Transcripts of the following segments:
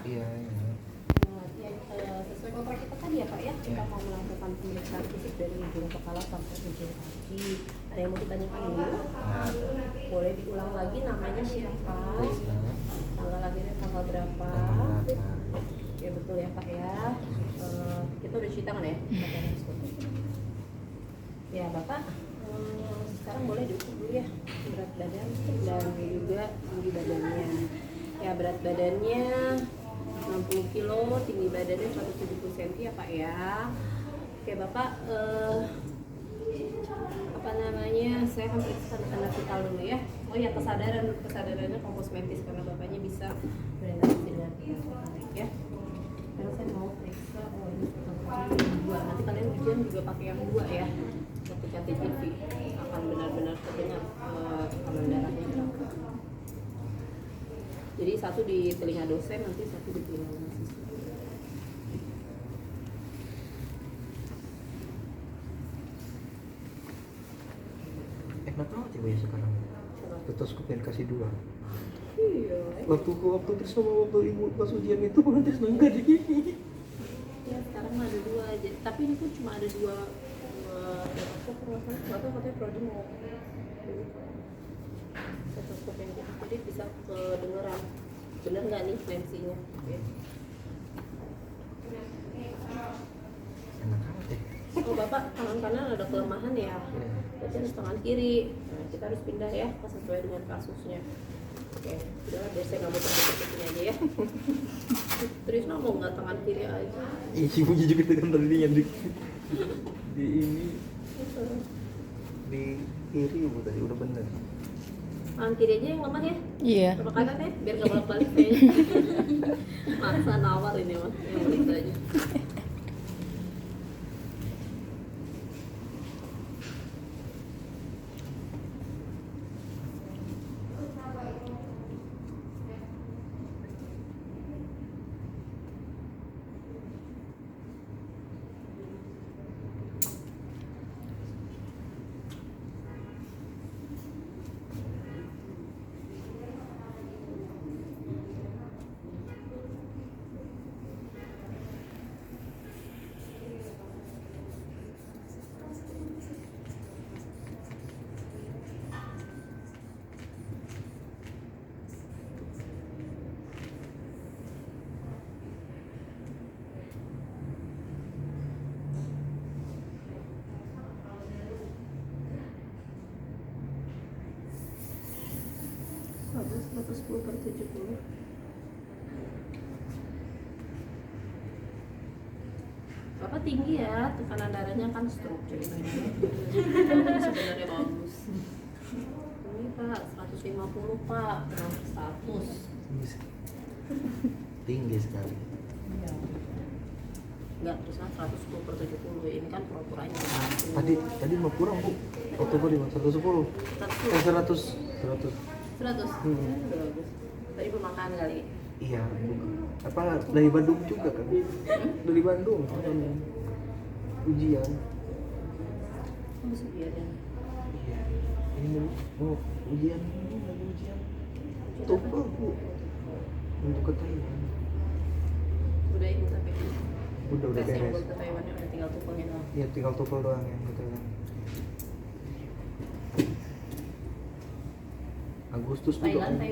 Iya. Sesuai kontrak kita tadi ya Pak ya, kita mau melakukan pemeriksaan fisik dari ujung kepala sampai ujung kaki. Ada yang mau ditanyakan dulu? Boleh diulang lagi namanya siapa? Tanggal lahirnya tanggal berapa? Ya betul ya Pak ya. Kita udah cuci tangan ya? Ya Bapak, sekarang boleh diukur dulu ya berat badan dan juga tinggi badannya. Ya berat badannya 60 kilo, tinggi badannya 170 cm ya Pak ya. Oke Bapak, apa namanya, saya akan periksa tanda vital dulu ya. Oh ya, kesadarannya kompos mentis karena Bapaknya bisa berinteraksi dengan baik ya. Karena saya mau periksa, oh ini dua, nanti kalian ujian juga pakai yang dua ya. Ketika TV akan benar-benar terdengar tekanan darahnya berapa. Jadi satu di telinga dosen, nanti satu di telinga mahasiswa. Enak banget ya sekarang. Stetoskop yang kasih 2. Iya. Waktu terus sama waktu ibu pas ujian itu nanti nggak di gini. Ya sekarang ada 2 aja, tapi ini pun cuma ada 2. Stetoskop perasaan, nggak tahu katanya Prodi mau stetoskop yang gitu, jadi bisa kedengeran bener nggak nih flensinya. Enak banget ya. Oh Bapak, tangan kanan ada kelemahan ya, berarti harus tangan kiri. Nah, kita harus pindah ya sesuai dengan kasusnya. Oke, udah biar saya nggak mau terdekat sini aja ya. Terus mau nggak tangan kiri aja? Ibunya juga tekan tadi yang di ini di kiri ibu tadi udah bener. Tangan kiri aja yang lemah ya? Iya. Coba kanan ya, biar nggak bolak-balik kayaknya. Maksa nawar ini mah, yang begitu aja. Bagus, 110/70. Bapak tinggi ya, tekanan darahnya kan stroke ceritanya. Sebenarnya bagus. Ini Pak, 150 Pak, kurang 100. Tinggi sekali. Enggak, terusnya 110/70. Ini kan pura-puranya. Tadi mau kurang bu. Waktu gue di 110. 100. 100. Udah bagus. Tadi belum makan kali. Iya. Apa dari Bandung juga kan? Dari Bandung. Ujian. Habis ujian ya. Iya. Ini mau ujian lagi ujian. TOEFL bu. Untuk ke Taiwan. Udah ikut tapi Udah tes yang beres. buat ke Taiwan udah tinggal TOEFL-nya doang. Iya tinggal TOEFL doang yang gitu kan. Agustus juga. Thailand.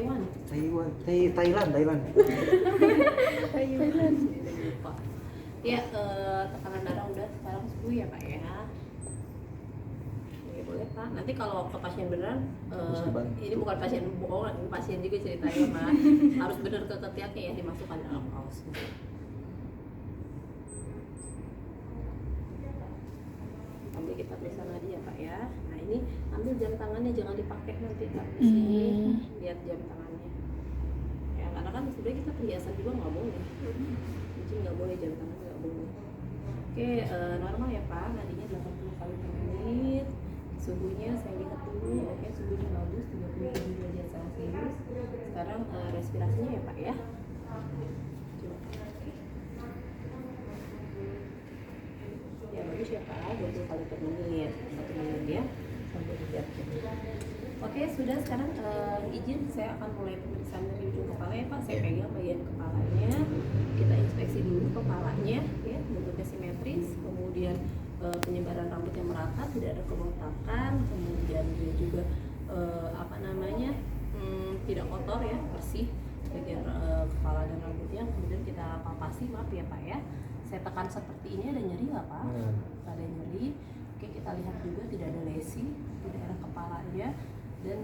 Thailand. Lupa. Ya, tekanan darah udah sekarang 10 ya Pak ya. Oke, boleh Pak. Nanti kalau ke pasien beneran, ini bukan pasien bohongan, ini pasien juga ceritanya Pak. Harus bener ke ketiaknya ya, dimasukkan dalam kaos. Ambil kita periksa lagi ya Pak ya. Nah ini ambil jam tangannya, jangan dipakai nanti Pak. Di sini lihat jam tangannya. Ya karena kan sebenarnya kita perhiasan juga nggak boleh. Jadi nggak boleh jam tangan nggak boleh. Oke, normal ya Pak. Nadinya 80 kali per menit. Suhunya saya lihat dulu. Oke, suhunya bagus 37 derajat Celcius. Sekarang respirasinya ya Pak ya. Ya bagus ya Pak, 20 kali per menit, 1 menit ya, sampai 3 jam. Oke, sudah sekarang izin saya akan mulai pemeriksaan dari ujung kepala ya Pak. Saya pegang bagian kepalanya. penyebaran rambut yang merata, tidak ada kebotakan, kemudian dia juga tidak kotor ya, bersih bagian kepala dan rambutnya. Kemudian kita palpasi, maaf ya Pak ya, saya tekan seperti ini, ada nyeri nggak Pak? Nggak ada nyeri. Oke, kita lihat juga tidak ada lesi di daerah kepalanya dan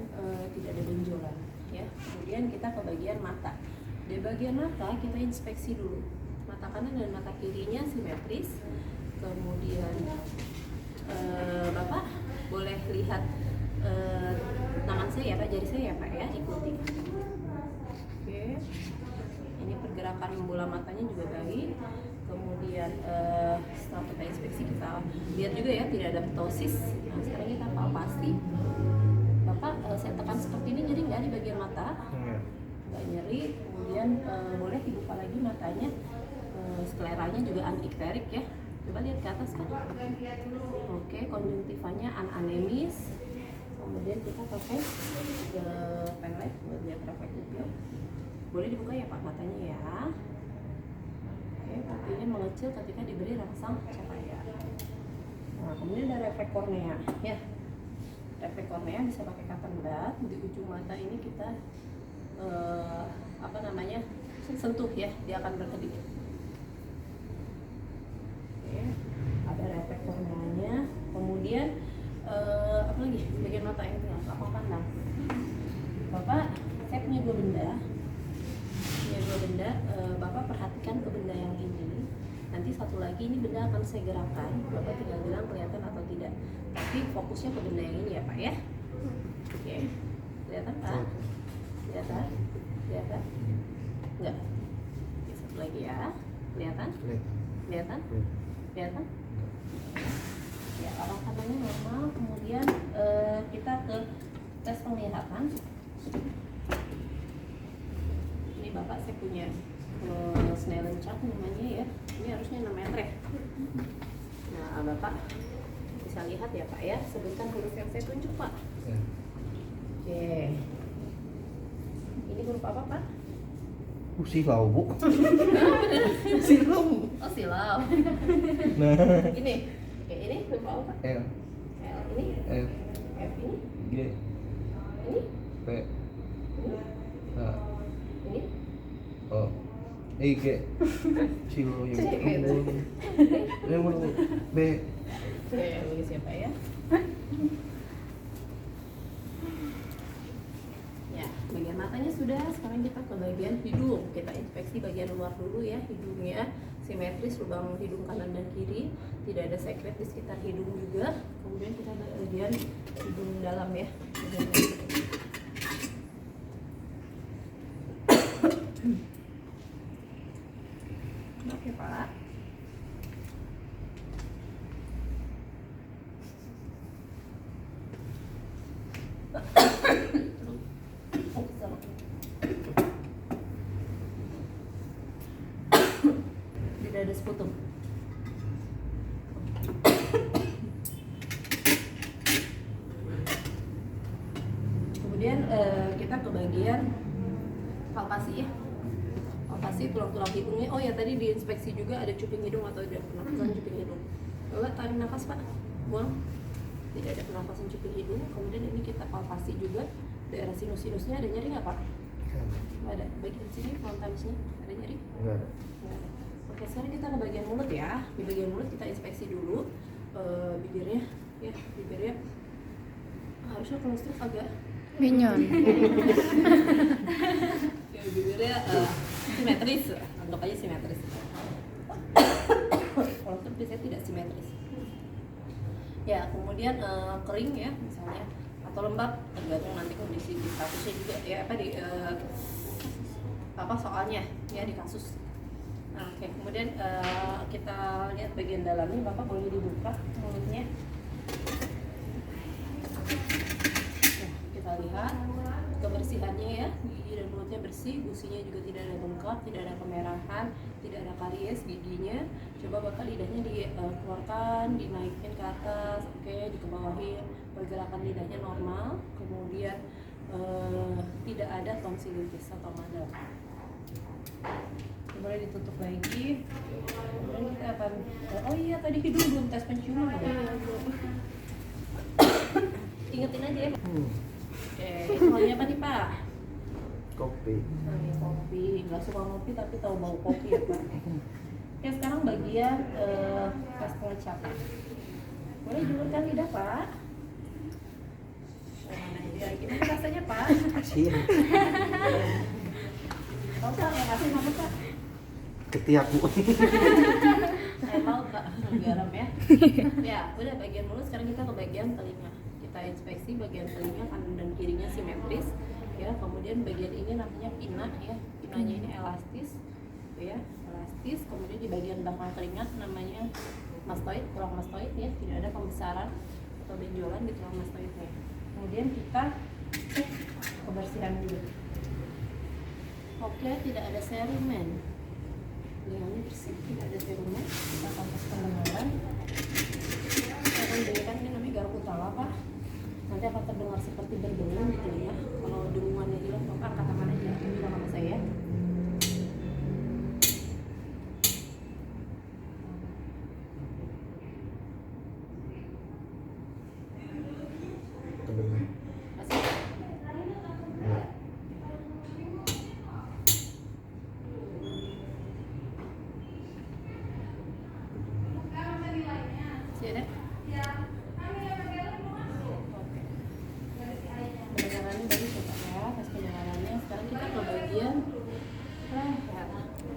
tidak ada benjolan ya. Kemudian kita ke bagian mata. Di bagian mata kita inspeksi dulu, mata kanan dan mata kirinya simetris. Kemudian Bapak boleh lihat tangan saya ya Pak, jari saya ya Pak ya, ikuti. Oke, ini pergerakan bola matanya juga baik. Kemudian setelah kita inspeksi, kita lihat juga ya tidak ada ptosis. Nah, sekarang kita palpasi. Bapak saya tekan seperti ini, nyeri nggak di bagian mata? Nggak nyeri. Kemudian boleh dibuka lagi matanya, skleranya juga anikterik ya. Coba lihat ke atas kan. Oke, konjungtivanya anemis. Kemudian kita pakai pen light buat lihat refleks pupil. Boleh dibuka ya Pak matanya ya. Oke, pupilnya mengecil ketika diberi rangsang cahaya. Nah, kemudian ada refleks kornea ya. Refleks kornea bisa pakai kacamata. Di ujung mata ini kita sentuh ya, dia akan berkedip. Oke, ada refleks korneanya. Kemudian apa lagi bagian mata yang tinggal apa pandang. Bapak, saya punya dua benda. Bapak perhatikan ke benda yang ini. Nanti satu lagi ini benda akan saya gerakkan. Bapak tinggal bilang kelihatan atau tidak. Tapi fokusnya ke benda yang ini ya Pak ya. Oke, kelihatan Pak? Kelihatan? Enggak. Oke, satu lagi ya. Kelihatan? Kelihatan? Ya, arah kanannya normal. Kemudian kita ke tes penglihatan. Ini Bapak saya punya Snellen chart namanya ya. Ini harusnya 6 meter ya. Nah, Bapak bisa lihat ya Pak ya. Sebutkan huruf yang saya tunjuk Pak. Oke. Ini huruf apa Pak? Silau Bu. Silau. Oh, silau. Nah. Ini. Oke, ini huruf apa Pak? L. Ini. F. Ini. G. Ini. P. Ini. H. Ini. O. I. G. Silau yang C, gitu. yang mana B. Oke, bagus ya Pak ya. Ya, bagian matanya sudah. Sekarang kita ke bagian hidung. Kita inspeksi bagian luar dulu ya. Hidungnya simetris, lubang hidung kanan dan kiri, tidak ada sekret di sekitar hidung juga. Kemudian kita bagian hidung dalam ya. Oke Pak. Tidak ada sputum. Kemudian kita ke bagian palpasi ya. Palpasi tulang-tulang hidungnya. Oh ya, tadi diinspeksi juga ada cuping hidung atau tidak pernafasan cuping hidung. Coba tarik nafas Pak. Buang. Tidak ada pernafasan cuping hidung. Kemudian ini kita palpasi juga daerah sinus-sinusnya. Ada nyeri nggak Pak? Nggak ada. Bagian sini frontalusnya ada nyeri? Nggak ada. Nggak ada. Oke, sekarang kita ke bagian mulut ya. Di bagian mulut kita inspeksi dulu bibirnya ya. Bibirnya harusnya konstruk agak Minyon. ya, bibirnya simetris, anggap aja simetris. Kalau itu biasanya tidak simetris. Ya, kemudian kering ya misalnya atau lembab, tergantung nanti kondisi di kasusnya juga ya, soalnya ya di kasus. Nah, oke, kemudian kita lihat bagian dalamnya. Bapak boleh dibuka mulutnya. Nah, kita lihat kebersihannya ya, gigi dan mulutnya bersih, gusinya juga tidak ada bengkak, tidak ada kemerahan, tidak ada karies giginya. Coba Bapak lidahnya dikeluarkan, dinaikin ke atas, oke, dikebawahin, pergerakan lidahnya normal, kemudian tidak ada tonsilitis atau madal. Coba boleh ditutup lagi. Kemudian kita akan, oh iya tadi hidung belum tes penciuman ya. Ingetin aja ya. Oke, itu maunya apa nih Pak? Kopi. Nah, ini kopi, nggak suka ngopi tapi tahu bau kopi ya Pak. Oke, sekarang bagian tes pengecapan. Boleh julurkan lidah Pak. Mana dia? Gimana rasanya Pak? Asin. Tahu Pak yang asin apa Pak? Ketiak Bu. Saya tahu Pak, garam ya. Ya, udah bagian mulut. Sekarang kita ke bagian telinga. Kita inspeksi bagian telinga kanan dan kirinya simetris. Ya, kemudian bagian ini namanya pina ya. Pinanya ini elastis, ya, elastis. Kemudian di bagian belakang telinga namanya mastoid, tulang mastoid ya. Tidak ada pembesaran atau benjolan di tulang mastoidnya. Kemudian kita cek kebersihan dulu. Oke, tidak ada serumen. Telinganya bersih, tidak ada serumen. Kita akan tes pendengaran. Kita akan berikan ini namanya garuk utara Pak. Nanti akan terdengar seperti berdengung di telinga. Kalau dengungannya hilang, Bapak angkat tangan aja, bilang sama saya. Kedengar. Masih? Ya. Masih ada? Oke. Pendengarannya bagus ya Pak ya, tes pendengarannya. Sekarang kita ke bagian leher.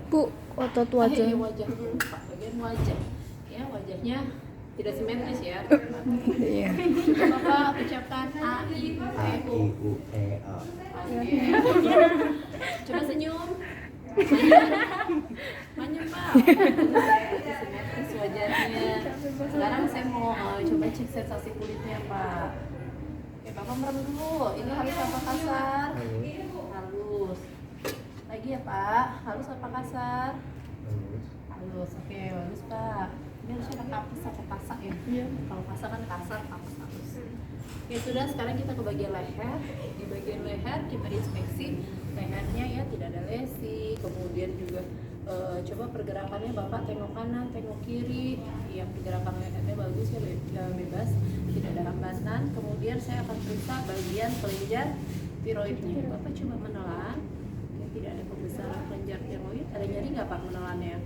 Bu, otot wajah. Iya, wajah dulu Pak, bagian wajah. Ya, wajahnya tidak simetris ya. Iya. Coba Bapak ucapkan A, I, U, A E, I U. U E A. Oke. Coba senyum. Manyun Pak. Simetris wajahnya. Sekarang saya mau coba cek sensasi kulitnya Pak. Oke, Bapak merem dulu. Ini halus apa kasar? Halus. Lagi ya Pak. Halus apa kasar? Halus. Oke, bagus Pak. Ini harusnya ada kapas atau pasak ya? Iya. Kalau pasak kan kasar, kapas halus. Oke, sudah. Sekarang kita ke bagian leher. Di bagian leher kita inspeksi lehernya ya, tidak ada lesi. Kemudian juga coba pergerakannya Bapak tengok kanan, tengok kiri. Yang pergerakan lehernya bagus ya, bebas, tidak ada hambatan. Kemudian saya akan periksa bagian kelenjar tiroidnya. Bapak coba menelan. Oke, tidak ada pembesaran kelenjar tiroid. Ada nyeri nggak Pak menelannya?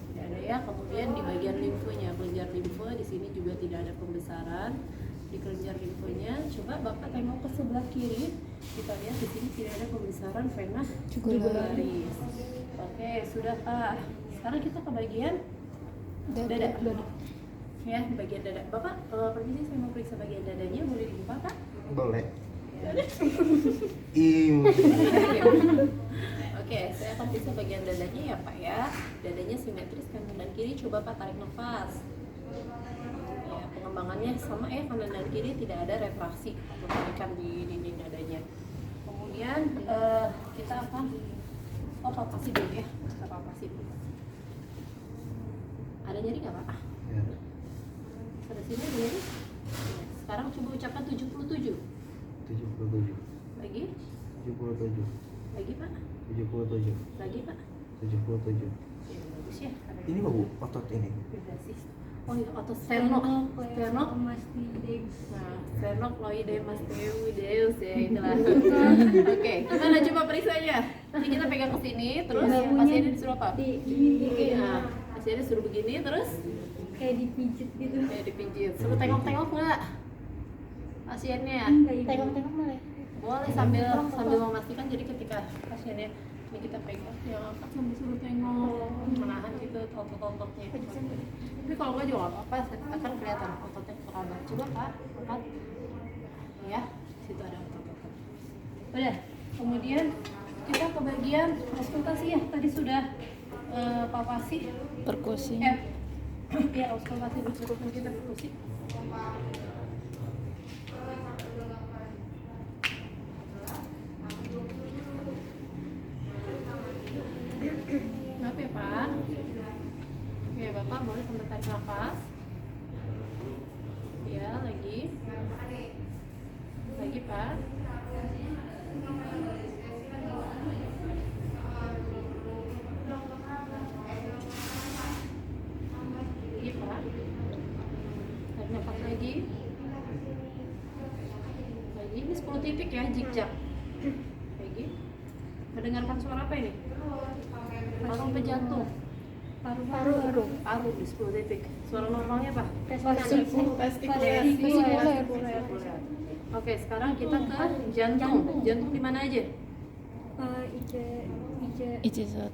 Tidak ada ya. Kemudian di bagian limfonya, kelenjar limfo di sini juga tidak ada pembesaran. Di kelenjar limfonya, coba Bapak tengok ke sebelah kiri. Kita lihat di sini tidak ada pembesaran vena jugularis. Oke, sudah Pak. Sekarang kita ke bagian dada. Ya, bagian dada. Bapak, permisi saya mau periksa bagian dadanya, boleh dibuka Pak? Boleh. Ya. Iu. Oke, saya akan periksa bagian dadanya ya Pak ya. Dadanya simetris kanan dan kiri. Coba Pak tarik nafas. Ya, pengembangannya sama ya, kanan dan kiri tidak ada refraksi atau tarikan di dinding dadanya. Kemudian kita akan palpasi dulu ya. Kita palpasi dulu. Ada nyeri nggak Pak? Ya. Pada sini ada nyeri. Sekarang coba ucapkan 77. 77. Lagi? 77. Lagi Pak? 77. Lagi Pak? 77. Ya, bagus ya. Ini mah Bu, otot ini. Vibrasi. Oh iya, otot sternok. Sternok. Nah, sternocleidomastoideus ya itulah. Oke, gimana coba periksanya? Nanti kita pegang ke sini, terus pasiennya disuruh apa? Nah, pasiennya suruh begini, terus Kayak dipijit gitu. kayak dipijit. Suruh tengok-tengok nggak pasiennya? Tengok-tengok malah. Boleh sambil memastikan. Jadi ketika pasiennya ini kita pegang, ya angkat sambil suruh tengok, menahan gitu otot-ototnya. Tapi kalau nggak juga nggak apa-apa, akan kelihatan ototnya terlambat. Coba Pak, angkat. Ya, situ ada otot-otot. Udah, kemudian kita ke bagian auskultasi ya. Tadi sudah palpasi. Perkusi. Ya auskultasi dulu, kita perkusi. Maaf ya Pak. Oke Bapak boleh sambil tarik nafas. Ya lagi. Lagi Pak. titik ya, zigzag. Kayak gitu. Mendengarkan suara apa ini? Paru apa jantung? Paru di 10 titik. Suara normalnya apa? Vestikuler. Oke, sekarang kita ke jantung. Jantung di mana aja? IC1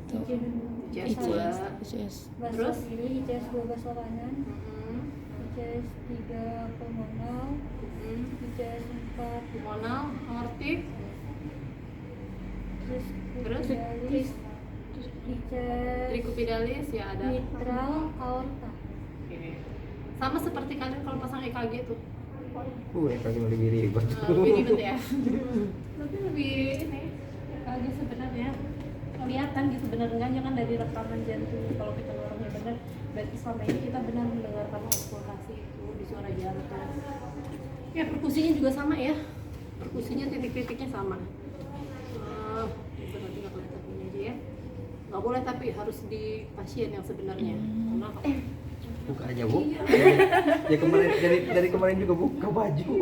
ICS 2. ICS Terus? ICS 2 garis kanan, Mm-mm. ICS 3 pulmonal, ICS 4 Pulmonal, aortik, terus Terus? kupidalis, ICS trikupidalis ya ada. mitral, aorta. Oke. Sama seperti kalian kalau pasang EKG tuh. Kaki lebih ribet. Lebih ribet ya. Tapi lebih ini EKG sebenarnya kelihatan gitu benar enggaknya kan dari rekaman jantung. Kalau kita orangnya benar, berarti selama ini kita benar mendengarkan auskultasi itu di suara jantung. Ya perkusinya juga sama ya. Perkusinya titik-titiknya sama. Berarti nggak kelihatan ini aja ya. Nggak boleh tapi harus di pasien yang sebenarnya. Karena Buka aja bu. Ya kemarin dari kemarin juga buka baju.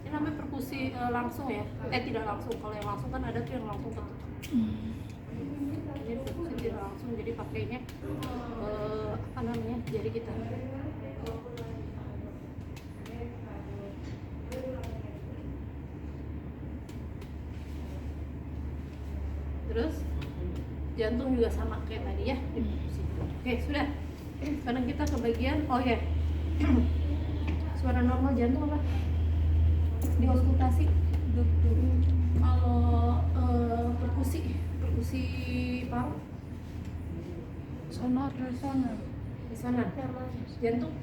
ini namanya perkusi langsung ya. Tidak langsung. Kalau yang langsung kan ada tuh yang langsung ketutup. Ini perkusi tidak langsung, jadi pakainya apa namanya? Jadi kita terus jantung juga sama kayak tadi ya. Oke, sudah. Sekarang kita ke bagian suara normal jantung apa? Di auskultasi. Kalau perkusi paru sonar di sana. Jantung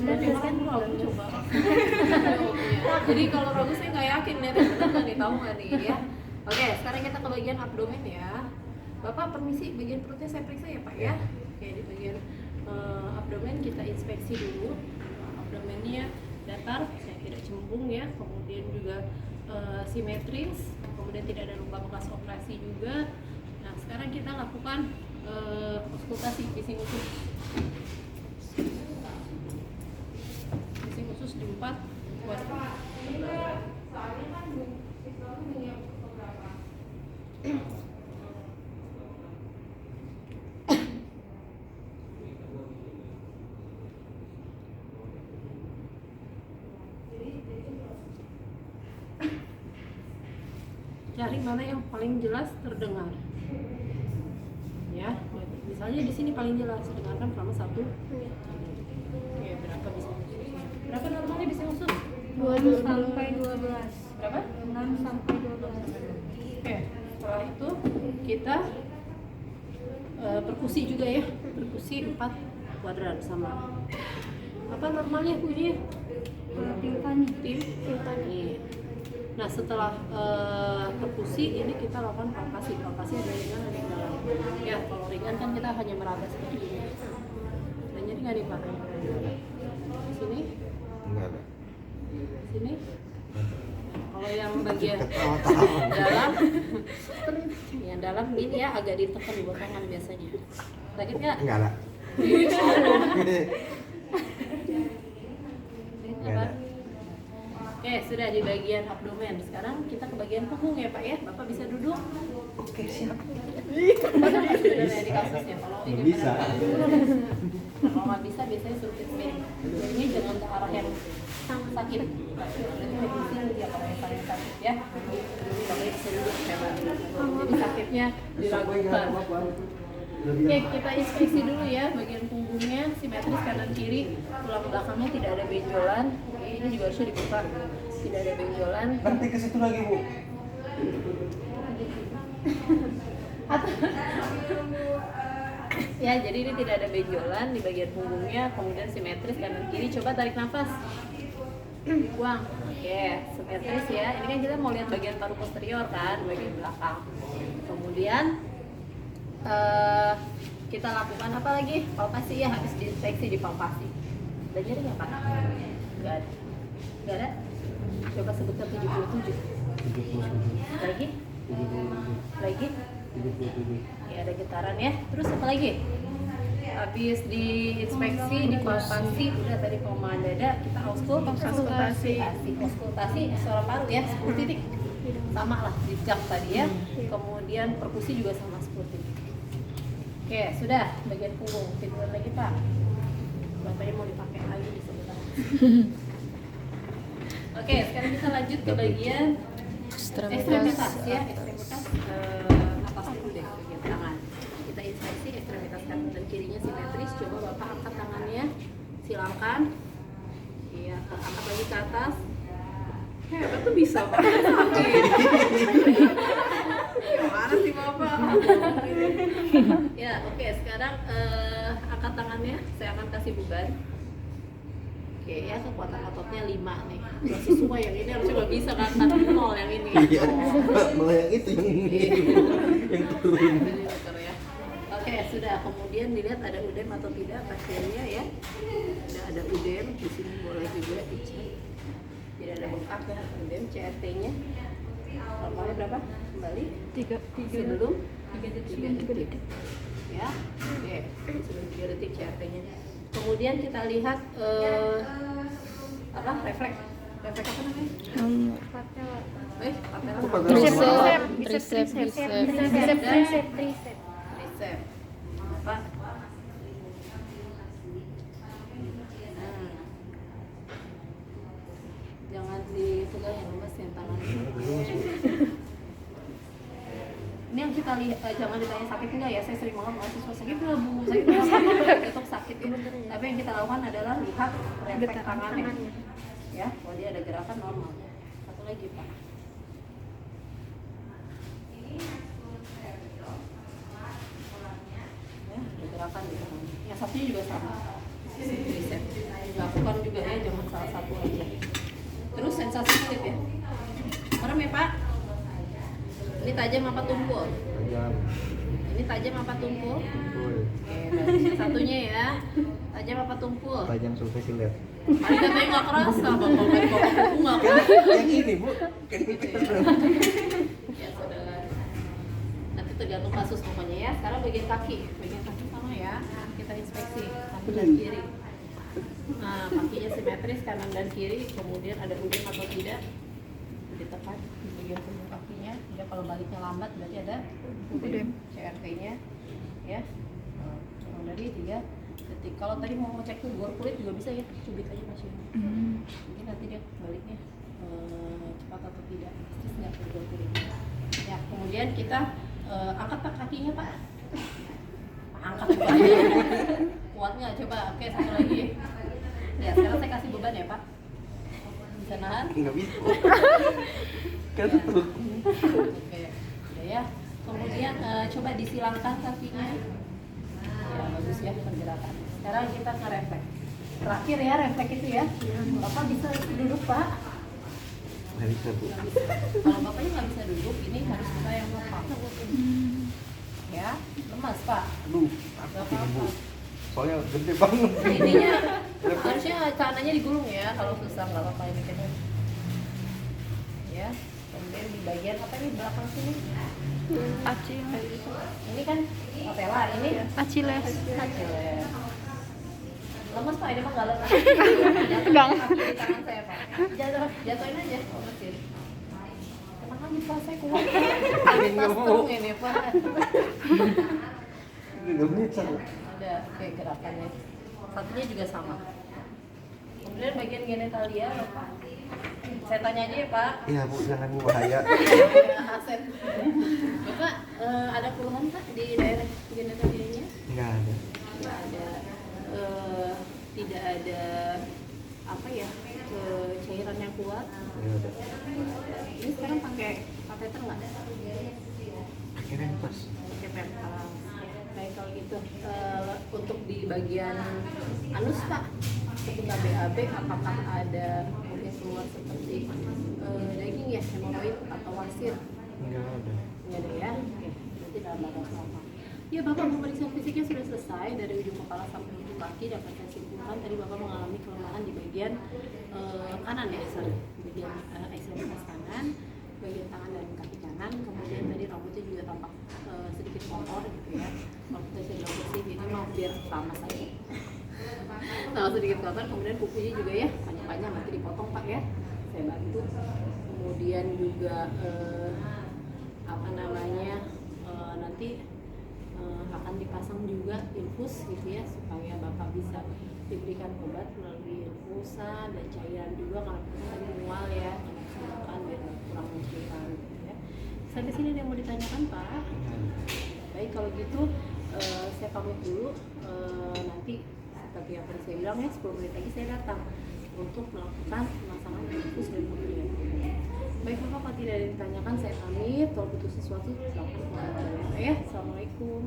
berarti kan aku coba. Jadi kalau ragu saya nggak yakin nih, benar nggak nih, tahu nggak nih ya? Oke, sekarang kita ke bagian abdomen ya. Bapak permisi, bagian perutnya saya periksa ya Pak ya. Oke, di bagian abdomen kita inspeksi dulu. Abdomennya datar, saya tidak cembung ya. Kemudian juga simetris, kemudian tidak ada luka bekas operasi juga. Nah, sekarang kita lakukan auskultasi bising usus. Bising usus di 4 kuadran. Cari mana yang paling jelas terdengar. Ya, misalnya di sini paling jelas, dengarkan selama 1 menit. Oke, berapa bising ususnya? Berapa normalnya bising usus? 6 sampai 12. Berapa? 6 sampai 12. Oke, setelah itu kita perkusi juga ya, perkusi 4 kuadran sama. Apa normalnya bunyinya? Timpani. Nah, setelah perkusi ini kita lakukan palpasi. Palpasi ada ringan, ada yang dalam. Ya, kalau ringan kan kita hanya meraba seperti ini. Nah, nyeri nggak nih Pak? Sini, Enggak ada. sini. Kalau yang bagian dalam, yang dalam ini ya agak ditekan di botongan biasanya. Sakit nggak? Enggak ada. Apa? Oke, sudah di bagian abdomen. Sekarang kita ke bagian punggung ya Pak ya. Bapak bisa duduk? Oke siap. Sudah di kasusnya. Kalau ini Bisa. kalau nggak bisa biasanya suruh treatment. Ini jangan ke arah yang sakit. Berarti medicine dia kalau yang paling sakit ya. Bapak bisa duduk ya Pak. Jadi sakitnya diragukan. Oke, kita inspeksi dulu ya bagian punggungnya simetris kanan kiri, tulang belakangnya tidak ada benjolan. Oke, ini juga harusnya dibuka, tidak ada benjolan. Nanti ke situ lagi bu. Ya, jadi ini tidak ada benjolan di bagian punggungnya, kemudian simetris kanan kiri. Coba tarik nafas, buang. Oke, simetris ya. Ini kan kita mau lihat bagian paru posterior kan, bagian belakang. Kemudian kita lakukan apa lagi? Palpasi ya, habis diinspeksi di palpasi. Ada nyeri nggak Pak? Nggak ada. Nggak ada? Coba sebutkan 77. 77. Lagi? 77. Lagi? 77. Ya, ada getaran ya. Terus apa lagi? habis diinspeksi, dipalpasi, udah tadi pemahaman dada, kita auskultasi suara paru ya 10 titik. Sama lah jejak tadi ya. Kemudian perkusi juga sama 10 titik. Oke, sudah bagian punggung. Tiduran lagi Pak. Bapaknya mau dipakai lagi di sebelah. Oke, sekarang kita lanjut ke bagian ekstremitas ya, ekstremitas atas dulu deh, bagian tangan. Kita inspeksi ekstremitas kanan dan kirinya simetris. Coba Bapak angkat tangannya, silangkan. Iya, angkat lagi ke atas. Hebat tuh bisa Pak. Gimana sih Bapak? Ya, oke, sekarang angkat tangannya, saya akan kasih beban. Oke ya, kekuatan ototnya 5 nih. Gak sesuai yang ini, harusnya gak bisa kan, 0 yang ini. Iya, malah yang itu yang turun. Ya. Oke, sudah. Kemudian dilihat ada udem atau tidak pasiennya ya. Ada udem, di sini boleh juga dicek. Tidak ada bengkak ya, udem, CRT-nya. Normalnya berapa? Kembali? 3 sebelum 3 detik. Ya, oke. Sebelum 3 detik CRT-nya. Kemudian kita lihat refleks apa namanya? Patella. Tricep. Apa? Jangan dipegang yang lemas ya tangan. Ini yang kita lihat, jangan ditanya sakit enggak ya, saya sering banget mahasiswa sakit nggak Bu, itu sakit ya. Tapi yang kita lakukan adalah lihat refleks tangannya ya, kalau dia ada gerakan normal. Satu lagi Pak. Ya, ada gerakan di tangannya. Yang satunya juga sama, tricep. Lakukan juga ya, jangan salah satu aja. Terus sensasi kulit ya, merem ya Pak. Ini tajam apa tumpul? Tajam. Ini tajam apa tumpul? Tumpul. Oke, berarti satunya ya. Tajam apa tumpul? Tajam sampai silet. Paling katanya nggak kerasa, bapak kuku nggak Kan kerasa. yang ini Bu, kan Gitu itu. ya. Ya sudah. Nanti tergantung kasus pokoknya ya. Sekarang bagian kaki sama ya. Kita inspeksi kanan dan kiri. Nah, kakinya simetris kanan dan kiri. Kemudian ada udem atau tidak? Ditekan di bagian punggung kakinya. Ya kalau baliknya lambat berarti ada udem. CRT-nya ya. Kurang dari 3 detik. Kalau tadi mau cek tuh luar kulit juga bisa ya, cubit aja masih. Mungkin nanti dia baliknya cepat atau tidak, pasti nggak ke luar kulit. Ya, kemudian kita angkat Pak kakinya Pak. Angkat juga. Kuat nggak? Coba. Oke, satu lagi. Ya, sekarang saya kasih beban ya Pak. Bisa nahan? Nggak bisa. Kan tuh. Oke, udah ya. Kemudian coba disilangkan kakinya. Ya, bagus ya pergerakan. Sekarang kita ke refleks. Terakhir ya refleks itu ya. Bapak bisa duduk Pak. Nggak bisa Bu. Nggak bisa. Kalau bapaknya nggak bisa duduk, ini harus kita yang lepas. Ya, lemas Pak. Aduh, Nggak ini Bu. apa-apa. Soalnya gede banget. Ininya harusnya celananya digulung ya, kalau susah nggak apa-apa ini kan. Ya, kemudian di bagian apa nih belakang sini? Ini kan patella, ini Achilles. Achilles. Lemas Pak, ini mah nggak lemas. Tegang. Kaki di tangan saya Pak. Jatuhin aja, lemesin. Tenang aja Pak, saya kuat. Nggak mau. Strong ini Pak. Nggak bisa. Ada kayak gerakannya. Satunya juga sama. Kemudian bagian genitalia Pak. Saya tanya aja ya Pak. Iya Bu, jangan Bu, bahaya. Asep. Bapak ada keluhan Pak di daerah genitalianya? Nggak ada. Tidak ada. Tidak ada apa ya, cairan yang kuat. Nggak ada. Ini sekarang pakai kateter nggak? Pakai rempas. Pakai pempas. Baik kalau gitu, untuk di bagian anus Pak, ketika BAB apakah ada mungkin keluar seperti daging ya, hemoroid atau wasir? Nggak ada. Nggak ada ya? Oke, berarti dalam batas normal. Ya Bapak, pemeriksaan fisiknya sudah selesai dari ujung kepala sampai ujung kaki. Dapat saya simpulkan tadi Bapak mengalami kelemahan di bagian kanan ya, bagian ekstremitas kanan, bagian tangan dan kaki kanan. Kemudian tadi rambutnya juga tampak sedikit kotor gitu ya. Kalau kita sudah bersih, jadi maaf biar sama saya. Nah, sedikit kotor, kemudian kukunya juga ya panjang-panjang nanti dipotong Pak ya, saya bantu. Kemudian juga nanti akan dipasang juga infus gitu ya, supaya Bapak bisa diberikan obat melalui infusan dan cairan juga kalau misalnya mual ya, makan biar kurang mencurigakan gitu ya. Sampai sini ada yang mau ditanyakan Pak? Baik, kalau gitu saya pamit dulu. Nanti seperti yang tadi saya bilang ya, 10 menit lagi saya datang untuk melakukan pemasangan infus dan kemudian. Baik Bapak, kalau tidak ada yang ditanyakan saya pamit. Kalau butuh sesuatu silakan. Ya, assalamualaikum.